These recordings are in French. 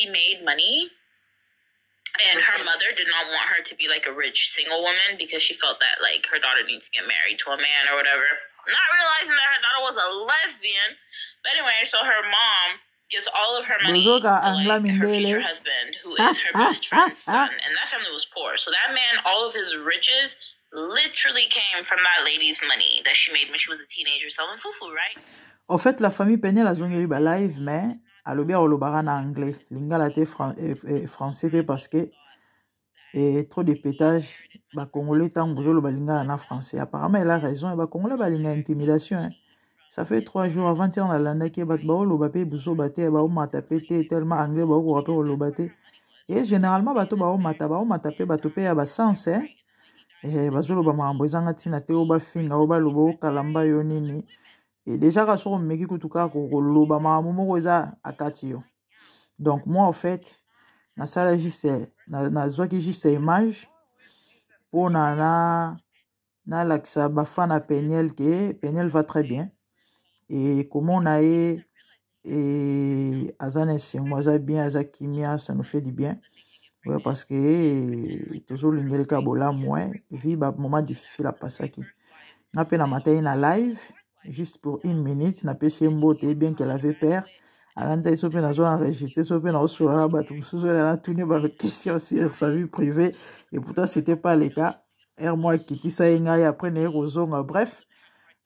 she made money. And her mother did not want her to be like a rich single woman because she felt that like her daughter needs to get married to a man or whatever. Not realizing that her daughter was a lesbian. But anyway, so her mom gives all of her money to like her future husband, who is her best friend's son. And that family was poor. So that man, all of his riches literally came from that lady's money that she made when she was a teenager selling fufu, right? En fait, la famille Peniel a zongi ba live, mais à l'obia au lobara en anglais. Lingala te français parce que trop de pétage, bah congolais tant que le balinga en français. Apparemment, elle a raison. Et bah congolais balinga intimidation. Hein. Ça fait 3 jours avant hier on a l'année qui bat bao le bapé buso baté bao mata pété tellement anglais bao ko rappel le baté. Et généralement bato bao mata pe bato pe ya ba sens hein. Et bazo lo ba mambo ezanga tina te oba finga oba lobo kalamba yo nini. Et déjà, quand on me dit que tout cas, donc moi en fait, na sala juste na zoki juste image pour na l'axa bafana Peniel que Peniel va très bien et comment on a et azane c'est moi ça bien azakimia ça nous fait du bien ouais parce que toujours l'ingénieur kabola moins vie ba moment difficile à passer qui na pe na matin na live juste pour 1 minute, n'a pas essayé de bien qu'elle avait peur. Alors, elle a enregistré, elle a tourné par question sur sa vie privée. Et pourtant, ce n'était pas le cas. Et moi, qui dit ça, et après, bref,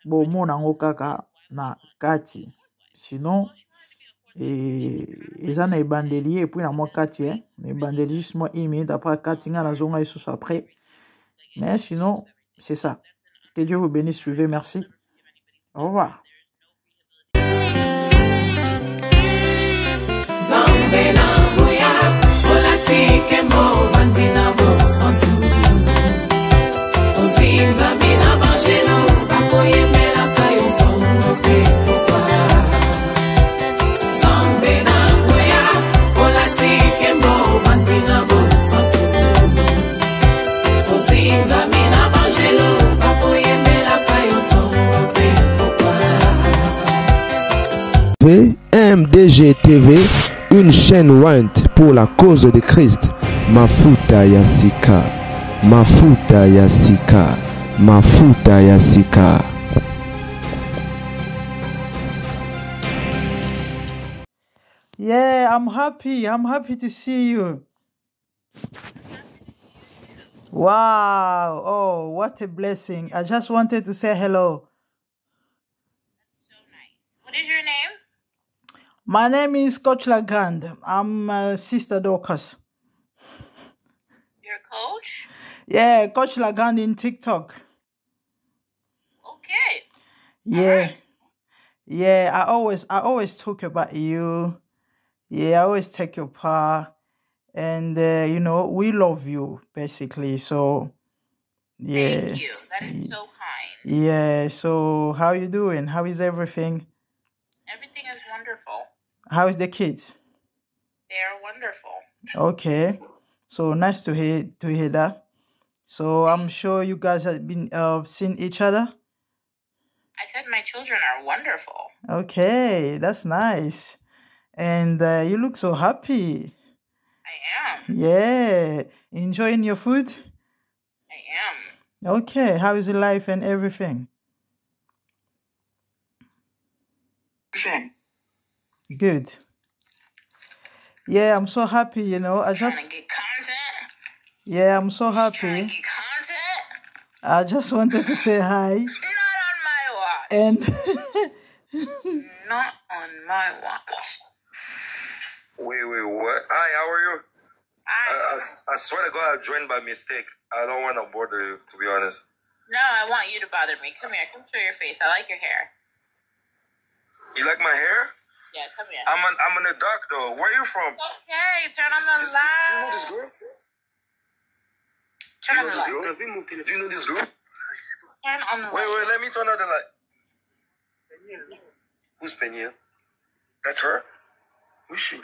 bon, mon angokaka na kati. Sinon, ils ont un bandelier, et puis, na moi, kati, hein. Les bandeliers, juste moi, 1 minute après, kati, na zonga, et après. Mais sinon, c'est ça. Que Dieu vous bénisse, suivez, merci. Au revoir. MDG TV, une chaîne Went pour la cause de Christ. Mafuta Yasika, Mafuta Yasika, Mafuta Yasika. Yeah, I'm happy to see you. Wow, oh, what a blessing. I just wanted to say hello. That's so nice. What is your name? My name is Coach Lagrande. I'm Sister Dorcas. You're a coach? Yeah, Coach Lagrande in TikTok. Okay. Yeah. Right. Yeah, I always talk about you. Yeah, I always take your part. And, you know, we love you, basically. So, yeah. Thank you. That is so kind. Yeah, so how you doing? How is everything? Everything is wonderful. How is the kids? They are wonderful. Okay. So nice to hear that. So I'm sure you guys have been seen each other. I said my children are wonderful. Okay, that's nice. And you look so happy. I am. Yeah. Enjoying your food? I am. Okay. How is your life and everything? Good. Yeah, I'm so happy, you know. Trying to get content. Yeah, I'm so happy. Trying to get content. I just wanted to say hi. Not on my watch. And not on my watch. Wait, what? Hi, how are you? Hi. I swear to God, I joined by mistake. I don't want to bother you, to be honest. No, I want you to bother me. Come here. Come show your face. I like your hair. You like my hair? Yeah, come here. I'm in the dark, though. Where are you from? Okay, turn on the light. Do you know this girl? Turn on the light. Do you know this girl? Turn on the light. Wait, let me turn on the light. Who's Peniel? That's her? Who's she?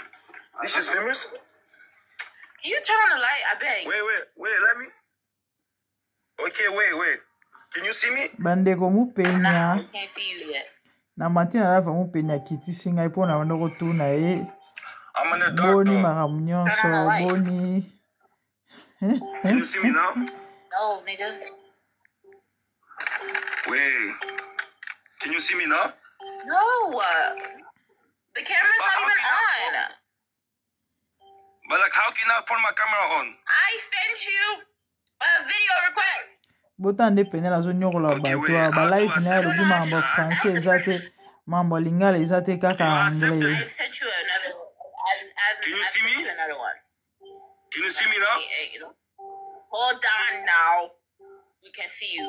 Is she famous? Can you turn on the light? I beg. Wait, let me. Okay, wait. Can you see me? bandeko mupenya. I can't see you yet. Na matina lava mupenya kiti singa ipo na ndoko tuna I'm in the dark Boni though. maramunyoso, boni. Can you see me now? No, nigga. Wait. Can you see me now? No. The camera's But not how even can I on. But like, how can I put my camera on? I sent you a video request. Botande penela zo nyokola Okay, bato wait, ba how do live I na send lobi it? mambo français ezate mambo lingala ezate kaka anglais. I sent you another Can you see sent me? you another one. Can you see me now? Hold on now. We can see you.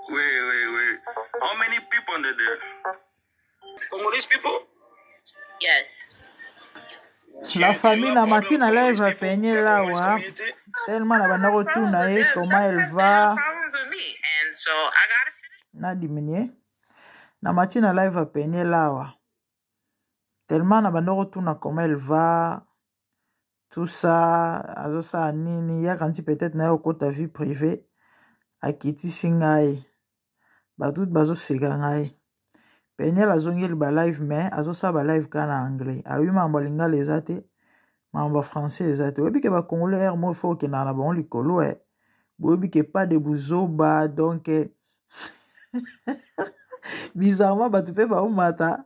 Wait. How many people under there? Congolese people? Yes. La famille na matina live a penye lawa tellement na banda kotuna ye comment elle va Problems with me, and so I gotta finish. na diminuer na matina live a penye lawa tellement na banda kotuna comment elle va tout ça azosa nini ya kanti peut-être na yo kota vie privée akitisi ngai bato bazoseka ngai penye azongeli ba live mais azosa ba live kana anglais alobi mambo lingala eza te mambo français eza te oyebi ke bacongolais aire mo fo okendaka na bango likolo boyebi ke pas de buzoba donc bizarrement bato mpe baomata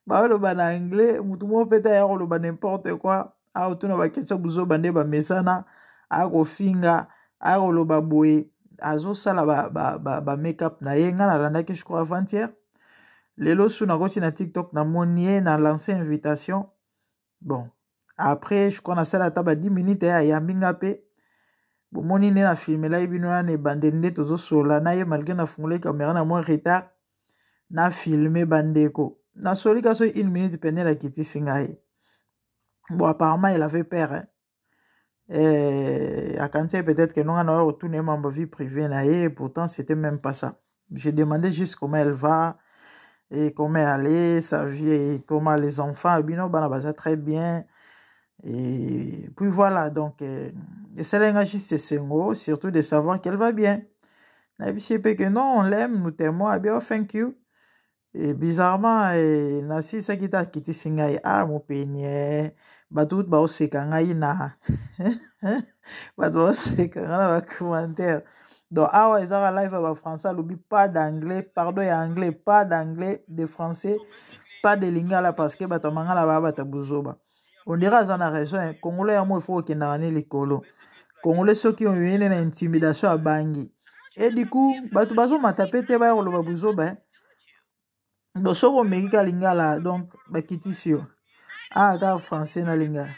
baoloba na anglais mutu moko mpe te aya koloba n'importe quoi aotuna bakestion buzoba nde bamesana akofinga akoloba boye azosala ba make-up na ye ngai nalandaki je crois avant-hier lelo su nakoti na TikTok namoni ye na lancé invitation bon après je crois nasala ata ba 10 minutes ayambi nga mpe bomoni nde na filmela ye bino wana ebandeli nde tozosola na ye malgré nafungolaki kamera na mwa retard na filme bandeko nasoli ka so 1 minute penel akitisi ngai bon apparemment il avait peur akanti peut-être que nonga na oyo retourne mambo vie privée na ye pourtant c'était même pas ça j'ai demandé juste comment elle va et comment elle est sa vie et comment les enfants bino bana baza très bien. Et puis voilà, donc, c'est l'engagiste Sengo, surtout de savoir qu'elle va bien. Que non, on l'aime, nous t'aimons, bien, thank you. Et bizarrement, Nasi Sakita Kiti Singai, mon peigné, Batout Bao Sekangai na. Batout Sekangai na commentaire. Donc, awa ezara live à français, l'oublie pas d'anglais, pardon, et anglais, pas d'anglais, de français, pas de lingala parce que batamangala ba batabuzoba. On dirait à la raison, Congolais à moi il faut qu'il y ait les colos. Congolais ceux qui ont eu une intimidation à Bangui. Et du coup, batu bazo m'a tapé te ba yolo babuzo ben. Donc so ko meki lingala donc bakitisio. Ah ka français na lingala.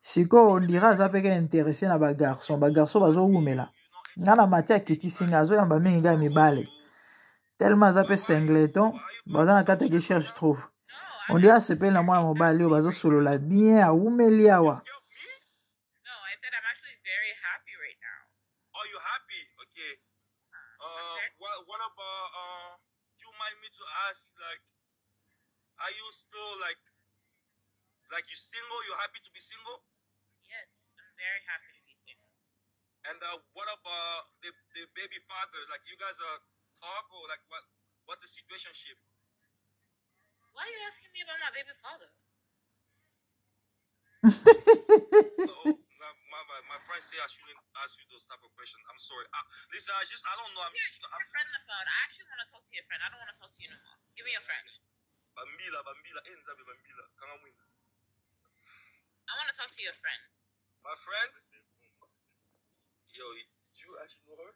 Siko on dirait ça peut intéressé na ba garçon bazo umela. Ngala matia kitisinga zo yamba mingi ga mibale. Tellement ça peut singleton, bazana kata ki cherche trouve. On dirait c'est pas la moi mobile yo bazo solo la bien a umeli awa. No, I said I'm actually very happy right now. Oh, you happy? Okay. What about you mind me to ask like, are you still like you single? You happy to be single? Yes, I'm very happy to be single. And what about the baby father? Like you guys are talk or like what's the situationship? Why are you asking me about my baby father? My friend say I shouldn't ask you those type of questions. I'm sorry. Listen, I don't know. I'm Your friend on the phone. I actually want to talk to your friend. I don't want to talk to you no more. Give me your friend. Bambila. Enzabe Bambila. Kangamwina. I want to talk to your friend. My friend? Yo, do you actually know her?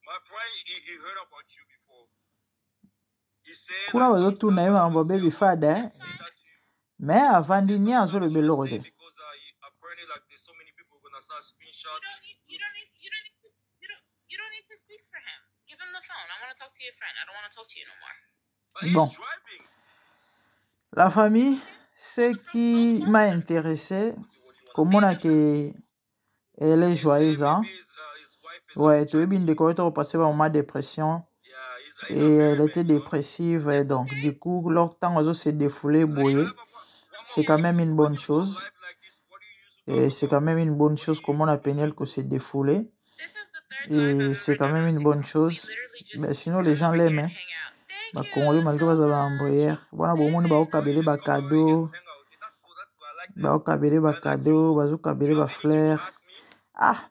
My friend, he heard about you before. He said Kuna bazo tuna ye mambo baby father. Mais avant d'inia sur le belode. because apparently like there's so many people gonna start screenshot. You don't need to speak for him. Give him the phone. I want to talk to your friend. I don't want to talk to you no more. But he's Bon. driving. La famille, ce qui m'a intéressé, comment on a que elle est joyeuse, hein? His wife is Ouais, tu es bien décoré, tu as passé par un moment de dépression he's et elle était dépressive. Et donc, du coup, leur temps aux s'est défoulé, bouillé. C'est quand même une bonne chose. Et c'est quand même une bonne chose, comment on a peine que c'est défoulé. This is the third time Et c'est quand même une bonne chose. Mais sinon, les gens l'aiment. Hein. bakongole malgré baza baambrayere wana bomoni baokabele bakado baokabele bakado bazokabele bafleur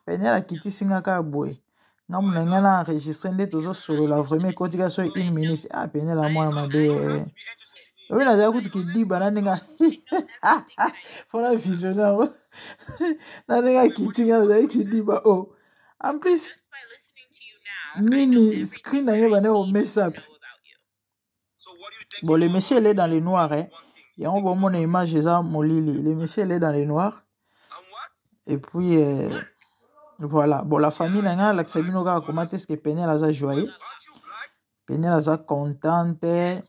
pene akitisi nga boye nga muna nga na enregistre nde tozosolola vraiment ekotika so 1 minute pene la mwana mabe oyo nazala kutu kidiba na ndenge mpona visionnaire na ndenge akiti nga nazali kidiba en plus nini screen na ye bane omesapi bon le monsieur il est dans le noir yango bomona image eza molili le monsieur il est dans le noir et puis voilà bon la famille na nga lakisa bino kaka koma te ceque Peniel aza joyeux Peniel aza contente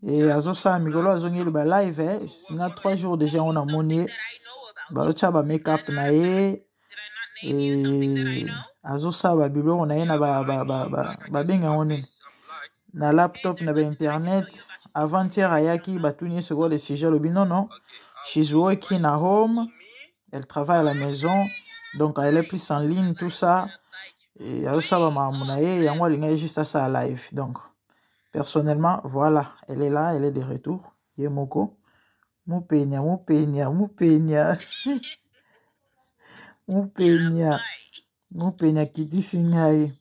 et azosala mikolo azongeli ba live singa 3 jours déjà on a moni bazotia ba make up na ye azosala babiloko na ye na babenga yango nini na laptop na bainternet avant-hier ayaki batuni ye secours le sujet alobi non she's working at home, elle travaille à la maison donc elle est plus en ligne tout ça et azosala makambo na ye yango alingai juste asala live donc personnellement voilà elle est là, elle est de retour ye moko mupenya mupenya kitisi ngai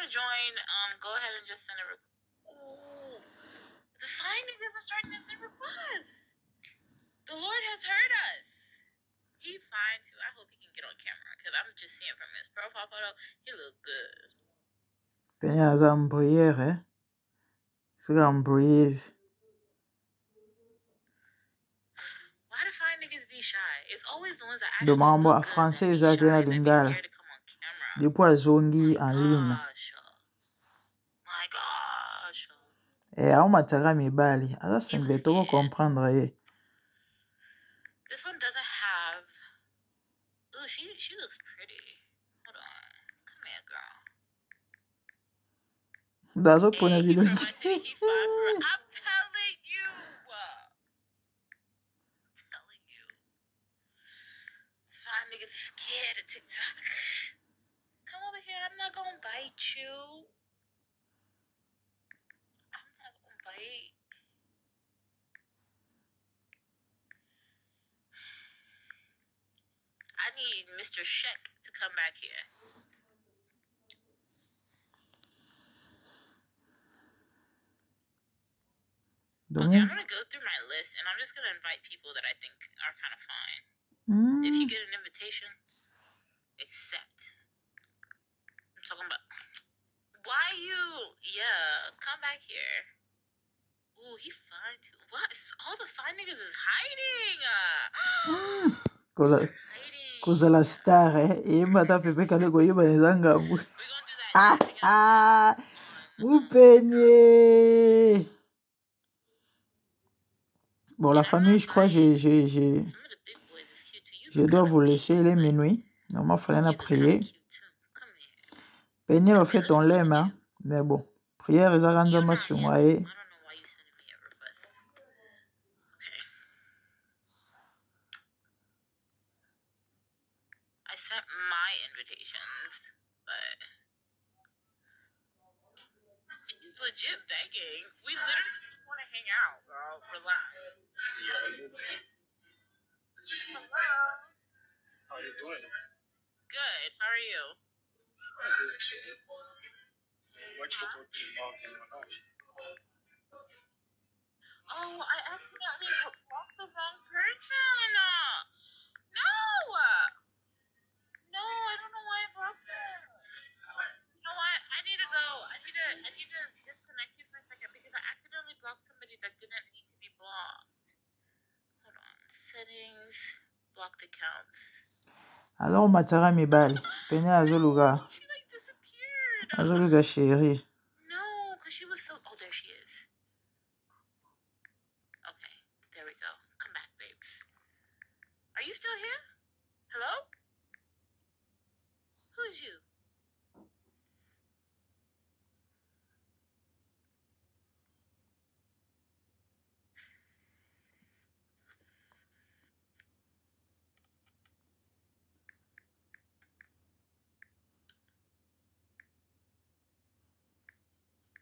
Join, go ahead and just send a request. The fine niggas are starting to send requests. The Lord has heard us. He fine too. I hope he can get on camera because I'm just seeing from his profile photo, he looks good. Penya aza ambrayere sika ambrayese. Why do fine niggas be shy? It's always the ones that actually Domambo a look good français that be ezalaki na shy, that be lingala scared to come on camera. depuis azongi en ligne My gosh. aomataka mibali aza semble toko comprendre ye. This one doesn't have. Ooh, she looks pretty. Hold on, come here, girl. Dazo pona video. I'm telling you. I'm telling you. Fine niggas scared of TikTok. Come over here. I'm not gonna bite you. I'm not gonna bite. I need Mr. Sheck to come back here. Okay, I'm gonna go through my list and I'm just gonna invite people that I think are kind of fine. If you get an invitation, accept. I'm talking about. Why you? Yeah, come back here. Ooh, he fine too. What? All the fine niggas is hiding. Kozala star yemba ta pepe kale koyeba nezangambu. Mupenye. Bon, la famille, je crois, je dois vous laisser, il est minuit. Normalement, il fallait prier. Peniel, au fait, on l'aime, hein. Mais bon, prière, ils ont rendu ma soirée. Legit begging. We literally just want to hang out, girl. Relax. Hello. How are you doing? Good. How are you? What you talking about in your house? Oh, I accidentally blocked the wrong person. No. No, I don't know why I blocked them. You know what? I need to go. I need to disconnect you for a second because I accidentally blocked somebody that didn't need to be blocked. Hold on. Settings. Blocked accounts. Alors matara mibali. Peniel azoluga. She like disappeared. Azoluga chérie. No, because she was so. Oh, there she is. Okay, there we go. Come back, babes. Are you still here? Hello? Who is you?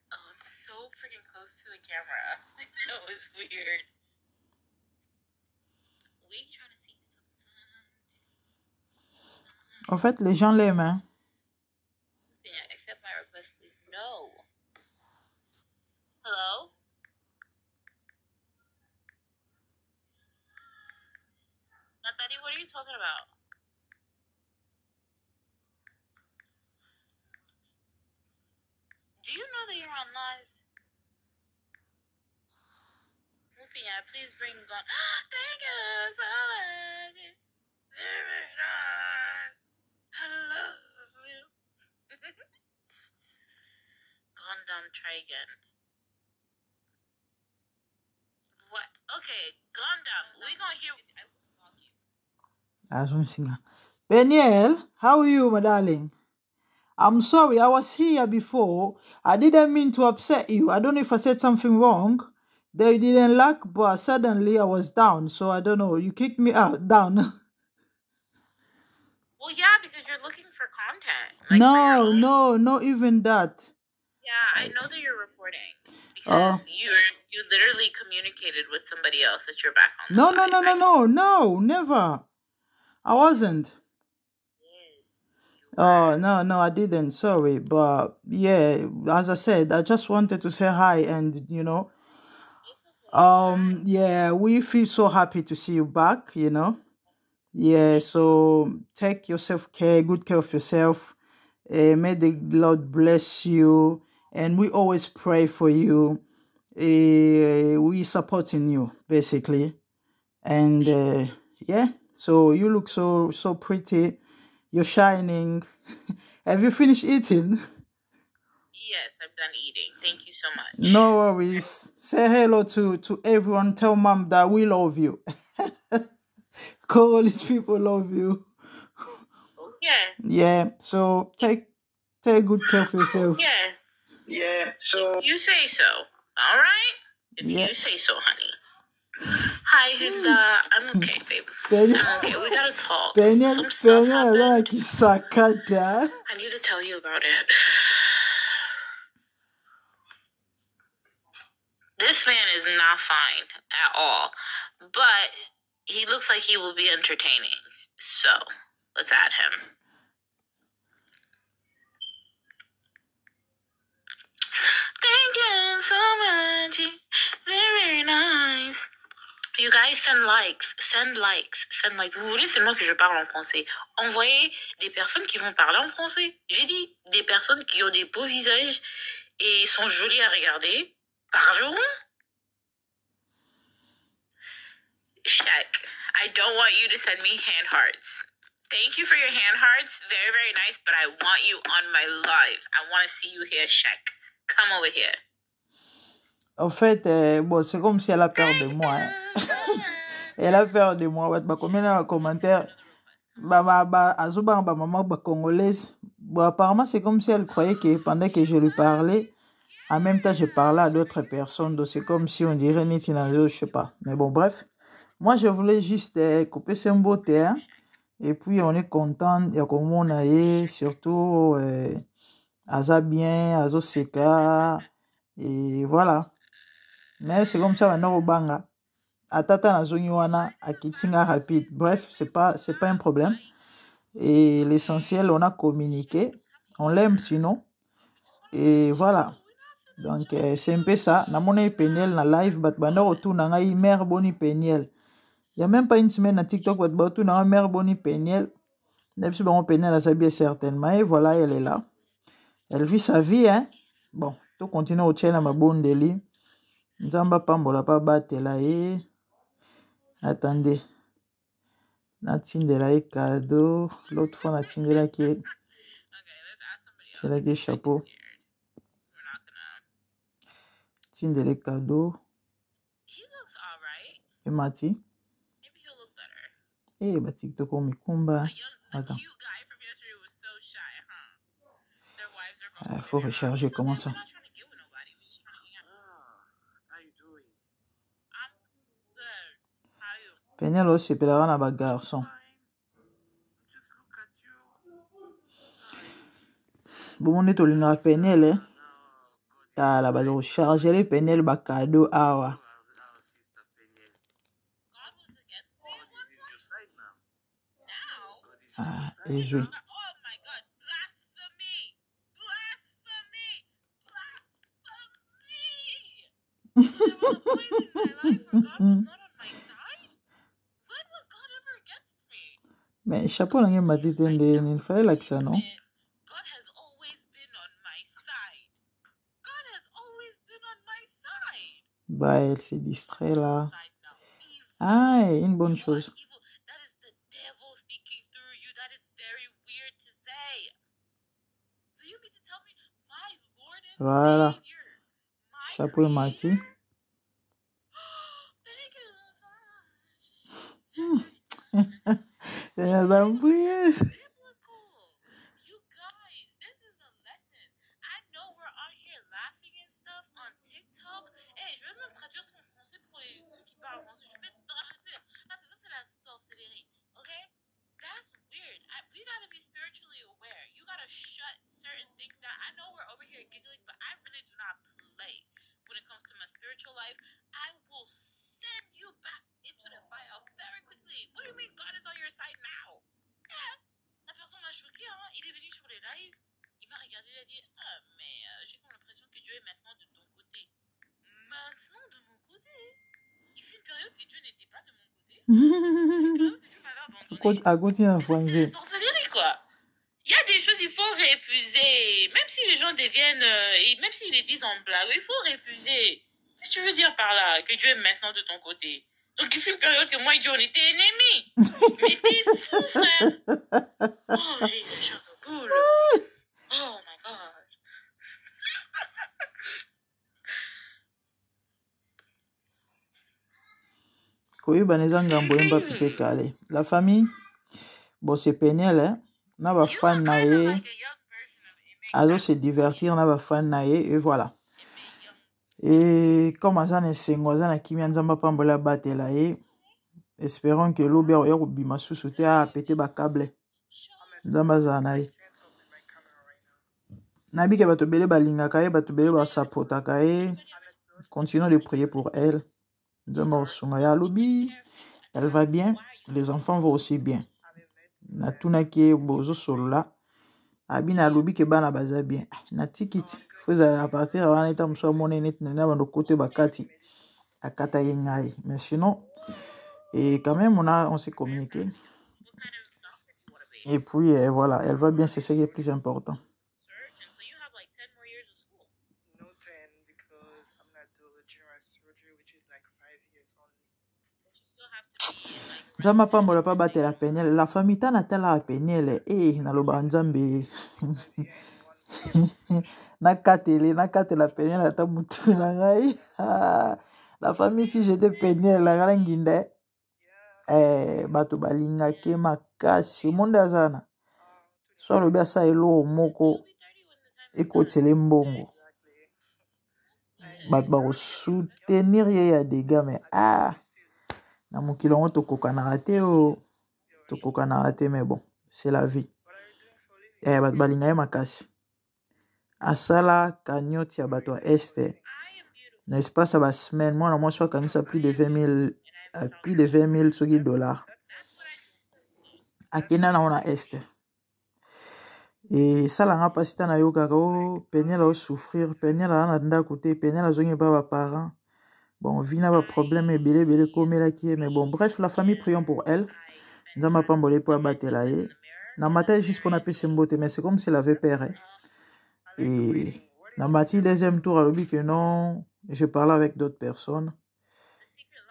Oh, I'm so freaking close to the camera. That was weird. We trying to see something. En fait, les gens l'aiment, hein. Yeah, accept my request, please. No. Hello? Nathalie, what are you talking about? Do you know that you're on live? Rufia, please bring on. Thank you so much. Very nice. I love you. Gundam, try again. What? Okay, Gundam, we gonna hear. I will call you. Peniel, how are you, my darling? I'm sorry, I was here before. I didn't mean to upset you. I don't know if I said something wrong. They didn't like, but suddenly I was down. So I don't know. You kicked me out, down. Well, yeah, because you're looking for content. Like, No, no, not even that. Yeah, I know that you're reporting. Because you literally communicated with somebody else that you're back on. No, never. I wasn't. Oh, no, I didn't. Sorry. But yeah, as I said, I just wanted to say hi and, you know, yeah, we feel so happy to see you back, you know. Yeah, so take yourself good care of yourself. May the Lord bless you. And we always pray for you. We supporting you, basically. And yeah, so you look so pretty. You're shining. Have you finished eating? Yes, I'm done eating. Thank you so much. No worries. Say hello to everyone. Tell mom that we love you. All these people love you. Yeah. Yeah, so take good care of yourself. Yeah, so... You say so, all right? If you say so, honey. Hi, Hilda. I'm okay, babe. I'm okay. We gotta talk. Some stuff happened. I need to tell you about it. This man is not fine at all. But he looks like he will be entertaining. So, let's add him. Thank you so much. Very nice. You guys send likes. Vous voulez seulement que je parle en français? Envoyez des personnes qui vont parler en français. J'ai dit des personnes qui ont des beaux visages et sont jolies à regarder. Parleront. Check. I don't want you to send me hand hearts. Thank you for your hand hearts. Very, very nice, but I want you on my live. I want to see you here, Check. Come over here. En fait, bon, c'est comme si elle a peur de moi. Hein. Elle a peur de moi. Bah, combien dans les commentaires, maman congolaise. Bon, apparemment, c'est comme si elle croyait que pendant que je lui parlais, en même temps, je parlais à d'autres personnes. Donc, c'est comme si on dirait Nitinazo, je sais pas. Mais bon, bref. Moi, je voulais juste couper ce beauté. Hein. Et puis, on est content. Il y a comme on a eu, surtout, Aza bien, Azo Seka. Et voilà. Mais c'est comme ça maintenant au banga. Atata na zongi wana akitinga rapide. Bref, c'est pas un problème. Et l'essentiel, on a communiqué. On l'aime sinon. Et voilà. Donc, c'est un peu ça. Na mona Peniel na live, bat banda retour na ngai mère boni Peniel. Il y a même pas une semaine na TikTok, bat retour na mère boni Peniel. Depuis bon Peniel a sabié certainement. Et voilà, elle est là. Elle vit sa vie, hein. Bon, tout continue au tchène à ma bonne délit. Nzamba pambola pa batela ye. Attendez. natindela ye cadeau. L'autre fois natindelaki chapeau. Tindele cadeau. Et Mati. Eh, bah TikTok on mikumba. Attends. Il faut recharger, comment ça? Penel aussi pelera na ba garçon. Bon on est au linga Penel la ba recharger les Penel ba cadeau awa. Ah, et joué. Mais chapeau là m'a dit il fallait like ça non? Bah elle s'est distrait là. Ah, une bonne chose. Voilà. Chapeau et Mati. Les embrouilles. À côté en français. Sorcellerie, quoi. Il y a des choses, il faut refuser. Même si les gens deviennent, même s'ils les disent en blague, il faut refuser. Qu'est-ce que tu veux dire par là? Que Dieu est maintenant de ton côté. Donc il fut une période que moi et Dieu, on était ennemis. Mais t'es fou, frère. Oh, j'ai une chair de poule. Oh my God. La famille, bon c'est Penel, hein. Na ba fan na ye, azo se divertir na ba fan na ye, et voilà. Et comme azan esengo azan akimi nzamba pambola batela ye, espérons que l'obe ya kobima susu te a pété ba câble. Nzamba zana ye. Nabi ke bato bele balingaka ye, bato bele ba sapotaka ye. Continuons de prier pour elle. Nzamba osunga ya lobi. Elle va bien, les enfants vont aussi bien. Natunaki bozo solola. Abina lobi ke bana baza bien. Na tikiti. Faut à partir avant l'état mso mone net na bando côté bakati. Akata yengai. Mais sinon et quand même on s'est communiqué. Et puis voilà, elle va bien, c'est ce qui est plus important. Nzamba pambola pa batela Penel. La famille tana tala Penel. Naloba nzambe. Nakatela Penel ata mutu na ngai. La famille si j'étais Penel la ngala nginde. Bato balinga ke makasi monde azana. So lobi asa elo moko ekotele mbongo. Bato ba soutenir ye ya dégâts mais na mokilo ngo tokoka na raté mais bon c'est la vie. Bato balinga ye makasi. Asala cagnotte ya bato este. N'est-ce ça va semaine moi soit kanisa plus de 20 000 soki dollars. Akena na ona este. Et ça la pasita na yoka ko Penel a souffrir, Penel a na côté, Penel a zongi ba parents. Bon, vina ba problème et belé komela ki mais bon bref la famille prions pour elle. Nzamba pambolé pour batela ye. Na matin juste pour na pese mbote mais c'est comme si elle avait peur. Et na mati deuxième tour a dit que non, je parlais avec d'autres personnes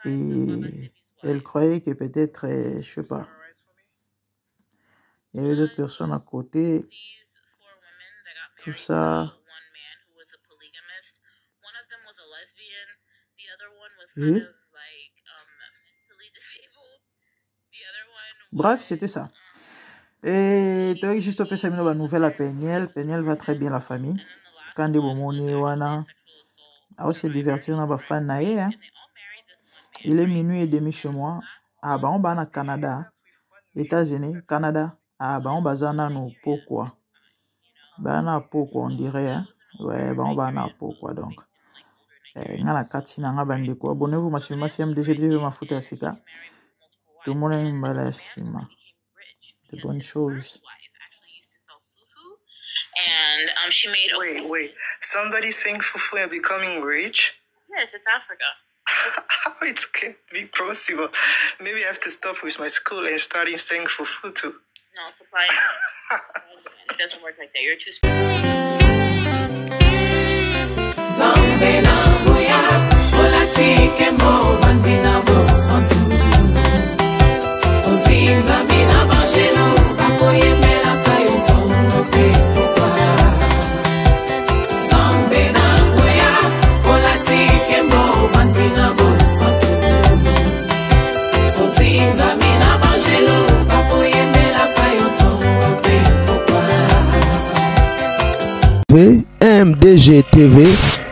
et elle croyait que peut-être je sais pas Il y avait d'autres personnes à côté. Tout ça. Et... Bref, c'était ça. Et tu as juste fait une nouvelle à Peniel. Peniel va très bien la famille. Quand des momoni wana, a aussi divertir dans ma fan naïe. Il est minuit et demi chez moi. Ah bah on va au Canada, États-Unis, Canada. Ah bah on va au pourquoi. Bah on a pourquoi on dirait. Hein? Ouais bah on va à pourquoi donc. Ngana katina ngabandi quoi. Abonnez-vous ma chaîne MDGTV Mafuta ya Sika. Tout le monde est malissima. The bonne chose. And she made a... Wait. Somebody saying fufu and becoming rich? Yes, it's Africa. How it can be possible? Maybe I have to stop with my school and start saying fufu too. No, supply. It doesn't work like that. You're too MDGTV,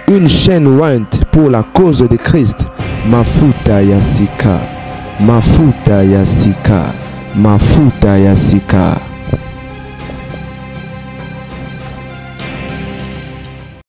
une chaîne Went pour la cause de Christ. Mafuta ya Sika, Mafuta ya Sika, Mafuta ya Sika.